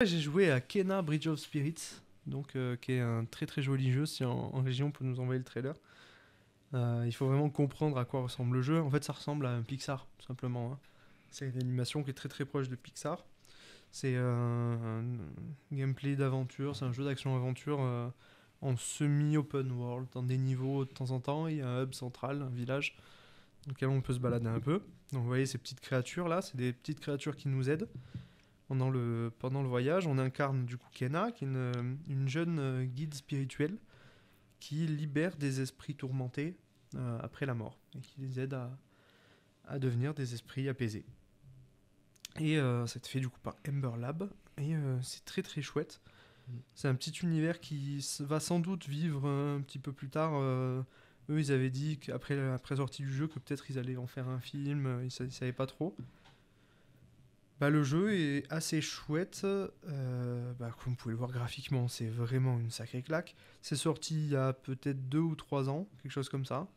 J'ai joué à Kena Bridge of Spirits, donc qui est un très très joli jeu. Si en région on peut nous envoyer le trailer. Il faut vraiment comprendre à quoi ressemble le jeu. En fait, ça ressemble à un Pixar, tout simplement, hein. C'est une animation qui est très très proche de Pixar. C'est un gameplay d'aventure, c'est un jeu d'action-aventure en semi-open world, dans des niveaux de temps en temps. Il y a un hub central, un village, dans lequel on peut se balader un peu. Donc vous voyez ces petites créatures là, c'est des petites créatures qui nous aident pendant le voyage. On incarne du coup Kena, qui est une jeune guide spirituelle qui libère des esprits tourmentés après la mort et qui les aide à devenir des esprits apaisés. Et c'est fait du coup par Ember Lab et c'est très très chouette. C'est un petit univers qui va sans doute vivre un petit peu plus tard. Eux, ils avaient dit qu'après la sortie du jeu, que peut-être ils allaient en faire un film. Ils savaient pas trop. Bah, le jeu est assez chouette. Comme vous pouvez le voir graphiquement, c'est vraiment une sacrée claque. C'est sorti il y a peut-être 2 ou 3 ans, quelque chose comme ça.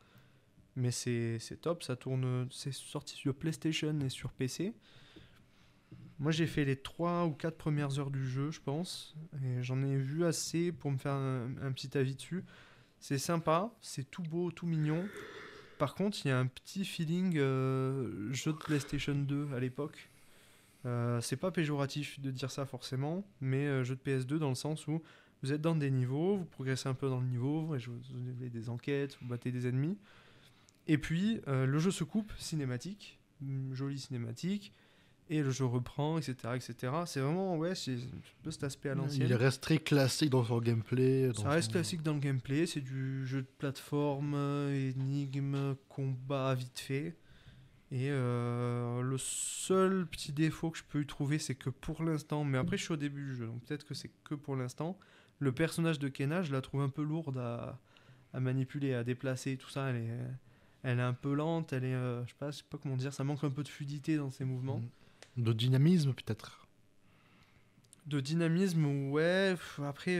Mais c'est top, ça tourne. C'est sorti sur PlayStation et sur PC. Moi, j'ai fait les 3 ou 4 premières heures du jeu, je pense. Et j'en ai vu assez pour me faire un petit avis dessus. C'est sympa, c'est tout beau, tout mignon. Par contre, il y a un petit feeling jeu de PlayStation 2 à l'époque. C'est pas péjoratif de dire ça forcément, mais jeu de PS2 dans le sens où vous êtes dans des niveaux, vous progressez un peu dans le niveau, vous avez des enquêtes, vous battez des ennemis. Et puis, le jeu se coupe, cinématique, une jolie cinématique, et le jeu reprend, etc. etc. C'est vraiment, ouais, c'est un peu cet aspect à Il l'ancienne. reste très classique dans son gameplay. Ça reste classique dans le gameplay, c'est du jeu de plateforme, énigme, combat vite fait. Et le seul petit défaut que je peux y trouver, c'est que pour l'instant, mais après je suis au début du jeu, donc peut-être que c'est que pour l'instant, le personnage de Kena, je la trouve un peu lourde à manipuler, à déplacer, tout ça. Elle est un peu lente, elle est, je sais pas comment dire, ça manque un peu de fluidité dans ses mouvements. De dynamisme, peut-être. De dynamisme, ouais. Après,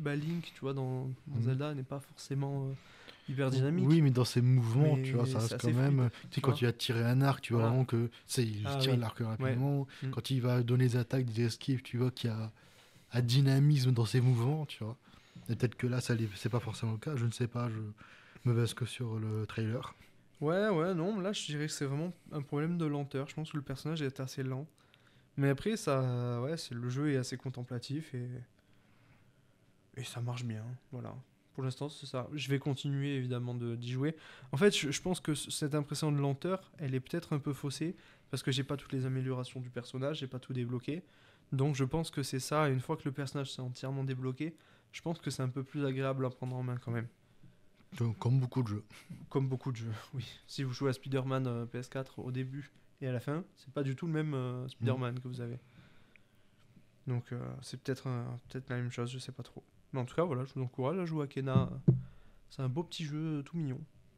Link, tu vois, dans Zelda, n'est pas forcément hyper Oui, dynamique, mais dans ses mouvements, tu vois, mais ça c'est reste quand assez même. fluide, Tu sais, tu quand vois. il va tirer un arc, tu vois Voilà. vraiment que. Il Ah tire oui, l'arc ouais. rapidement. Mm. Quand il va donner des attaques, des esquives, tu vois qu'il y a un dynamisme dans ses mouvements, tu vois. Et peut-être que là, c'est pas forcément le cas, je ne sais pas, je me base que sur le trailer. Ouais, ouais, non, là je dirais que c'est vraiment un problème de lenteur. Je pense que le personnage est assez lent. Mais après, ça, ouais, le jeu est assez contemplatif et ça marche bien. Voilà. Pour l'instant, c'est ça. Je vais continuer évidemment d'y jouer. En fait, je pense que cette impression de lenteur, elle est peut-être un peu faussée parce que j'ai pas toutes les améliorations du personnage, j'ai pas tout débloqué. Donc je pense que c'est ça. Et une fois que le personnage s'est entièrement débloqué, je pense que c'est un peu plus agréable à prendre en main quand même. Comme beaucoup de jeux. Comme beaucoup de jeux, oui. Si vous jouez à Spider-Man PS4 au début et à la fin, c'est pas du tout le même Mm. Spider-Man que vous avez. Donc c'est peut-être la même chose, je sais pas trop. Mais en tout cas, voilà, je vous encourage à jouer à Kena. C'est un beau petit jeu tout mignon.